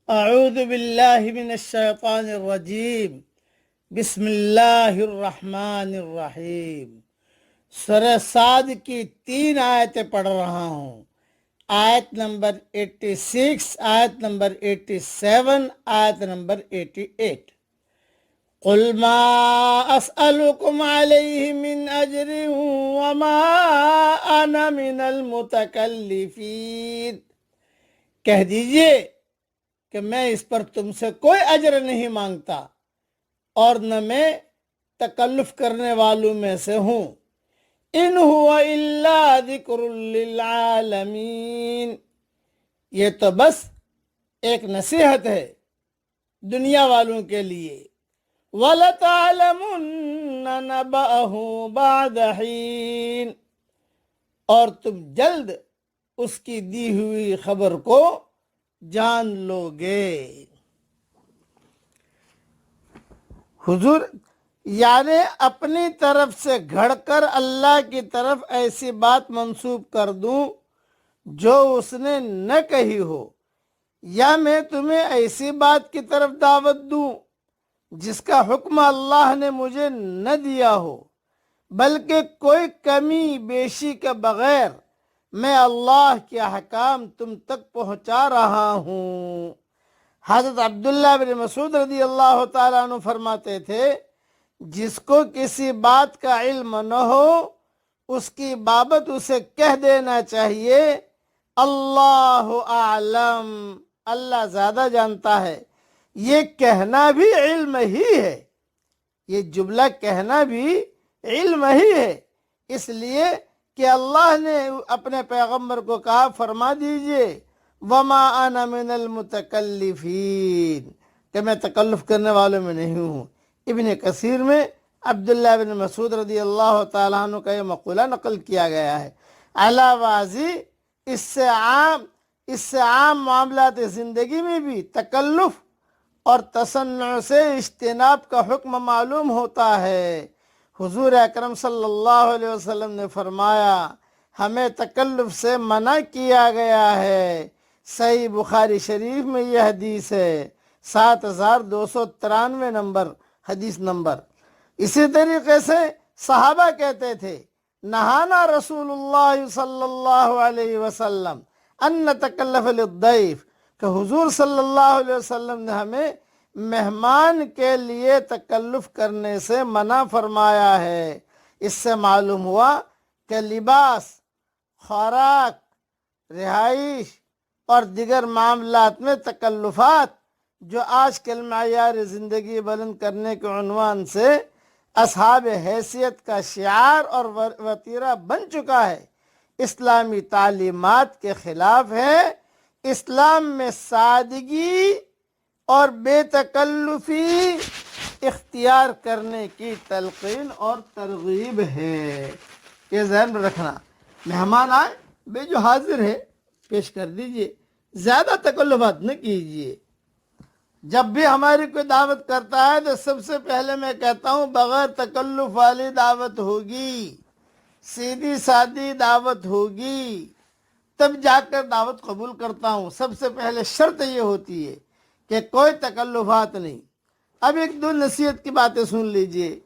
اعوذ باللہ من الشیطان الرجیم بسم اللہ الرحمن الرحیم۔ سورہ صاد کی 3 آیتیں پڑھ رہا ہوں۔ آیت نمبر 86، آیت نمبر 87، آیت نمبر 88۔ قل ما اسألكم علیہ من اجر وما انا من المتکلفین۔ کہہ دیجئے کہ میں اس پر تم سے کوئی اجر نہیں مانگتا اور نہ میں تکلف کرنے والوں میں سے ہوں۔ ان ہوا الا ذکر للعالمین، یہ تو بس ایک نصیحت ہے دنیا والوں کے لیے۔ وَلَتَعْلَمُنَّ نَبَأَهُ بَعْدَ حِينٍ، اور تم جلد اس کی دی ہوئی خبر کو جان لو گے۔ حضور یعنی اپنی طرف سے گھڑ کر اللہ کی طرف ایسی بات منسوب کر دوں جو اس نے نہ کہی ہو، یا میں تمہیں ایسی بات کی طرف دعوت دوں جس کا حکم اللہ نے مجھے نہ دیا ہو، بلکہ کوئی کمی بیشی کے بغیر میں اللہ کے احکام تم تک پہنچا رہا ہوں۔ حضرت عبداللہ بن مسعود رضی اللہ تعالیٰ عنہ فرماتے تھے، جس کو کسی بات کا علم نہ ہو اس کی بابت اسے کہہ دینا چاہیے اللہ اعلم، اللہ زیادہ جانتا ہے۔ یہ کہنا بھی علم ہی ہے، یہ جملہ کہنا بھی علم ہی ہے، اس لیے کہ اللہ نے اپنے پیغمبر کو کہا فرما دیجئے وما انا من المتکلفین، کہ میں تکلف کرنے والوں میں نہیں ہوں۔ ابن کثیر میں عبداللہ بن مسعود رضی اللہ تعالیٰ عنہ کا یہ مقولہ نقل کیا گیا ہے۔ علاوہ ازیں اس سے عام معاملات زندگی میں بھی تکلف اور تصنع سے اجتناب کا حکم معلوم ہوتا ہے۔ حضور اکرم صلی اللہ علیہ وسلم نے فرمایا ہمیں تکلف سے منع کیا گیا ہے۔ صحیح بخاری شریف میں یہ حدیث ہے، 7293 نمبر حدیث نمبر۔ اسی طریقے سے صحابہ کہتے تھے نہانا رسول اللہ صلی اللہ علیہ وسلم ان نتکلف للضیف، کہ حضور صلی اللہ علیہ وسلم نے ہمیں مہمان کے لیے تکلف کرنے سے منع فرمایا ہے۔ اس سے معلوم ہوا کہ لباس، خوراک، رہائش اور دیگر معاملات میں تکلفات جو آج کل معیار زندگی بلند کرنے کے عنوان سے اصحاب حیثیت کا شعار اور وتیرہ بن چکا ہے، اسلامی تعلیمات کے خلاف ہے۔ اسلام میں سادگی اور بے تکلفی اختیار کرنے کی تلقین اور ترغیب ہے، یہ ذہن میں رکھنا۔ مہمان آئے بے جو حاضر ہے پیش کر دیجئے، زیادہ تکلفات نہ کیجئے۔ جب بھی ہماری کوئی دعوت کرتا ہے تو سب سے پہلے میں کہتا ہوں بغیر تکلف والی دعوت ہوگی، سیدھی سادی دعوت ہوگی، تب جا کر دعوت قبول کرتا ہوں۔ سب سے پہلے شرط یہ ہوتی ہے کہ کوئی تکلفات نہیں۔ اب ایک دو نصیحت کی باتیں سن لیجئے۔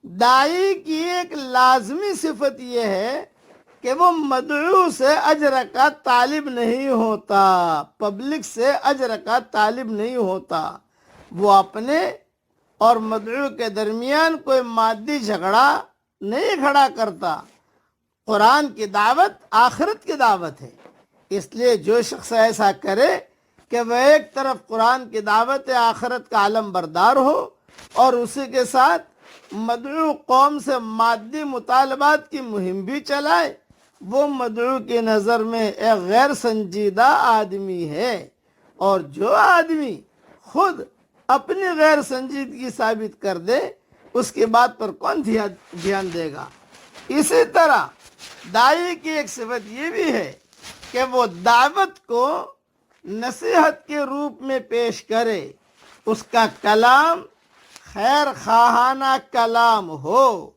داعی کی ایک لازمی صفت یہ ہے کہ وہ مدعو سے اجر کا طالب نہیں ہوتا، پبلک سے اجر کا طالب نہیں ہوتا۔ وہ اپنے اور مدعو کے درمیان کوئی مادی جھگڑا نہیں کھڑا کرتا۔ قرآن کی دعوت آخرت کی دعوت ہے، اس لیے جو شخص ایسا کرے کہ وہ ایک طرف قرآن کی دعوت آخرت کا علم بردار ہو اور اسی کے ساتھ مدعو قوم سے مادی مطالبات کی مہم بھی چلائے، وہ مدعو کی نظر میں ایک غیر سنجیدہ آدمی ہے، اور جو آدمی خود اپنی غیر سنجیدگی ثابت کر دے اس کی بات پر کون دھیان دے گا۔ اسی طرح داعی کی ایک صفت یہ بھی ہے کہ وہ دعوت کو نصیحت کے روپ میں پیش کرے، اس کا کلام خیر خواہانہ کلام ہو،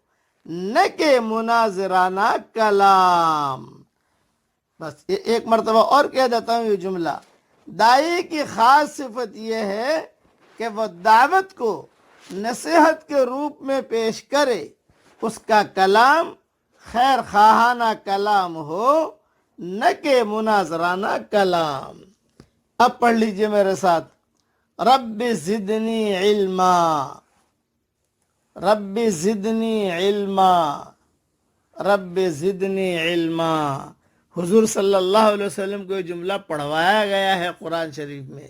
نہ کہ مناظرانہ کلام۔ بس ایک مرتبہ اور کہہ دیتا ہوں یہ جملہ، دائی کی خاص صفت یہ ہے کہ وہ دعوت کو نصیحت کے روپ میں پیش کرے، اس کا کلام خیر خواہانہ کلام ہو، نہ کہ مناظرانہ کلام۔ اب پڑھ لیجئے میرے ساتھ، رب زدنی علما، رب زدنی علما، رب زدنی علما۔ حضور صلی اللہ علیہ وسلم کو یہ جملہ پڑھوایا گیا ہے قرآن شریف میں،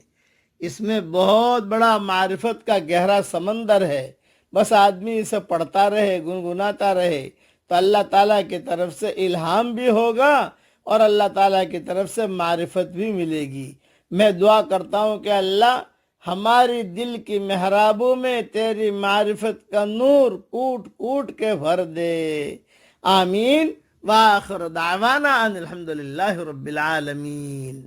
اس میں بہت بڑا معرفت کا گہرا سمندر ہے، بس آدمی اسے پڑھتا رہے، گنگناتا رہے تو اللہ تعالیٰ کی طرف سے الہام بھی ہوگا اور اللہ تعالیٰ کی طرف سے معرفت بھی ملے گی۔ میں دعا کرتا ہوں کہ اللہ ہماری دل کی محرابوں میں تیری معرفت کا نور کوٹ کوٹ کے بھر دے، آمین۔ وآخر دعوانا ان الحمدللہ رب العالمین۔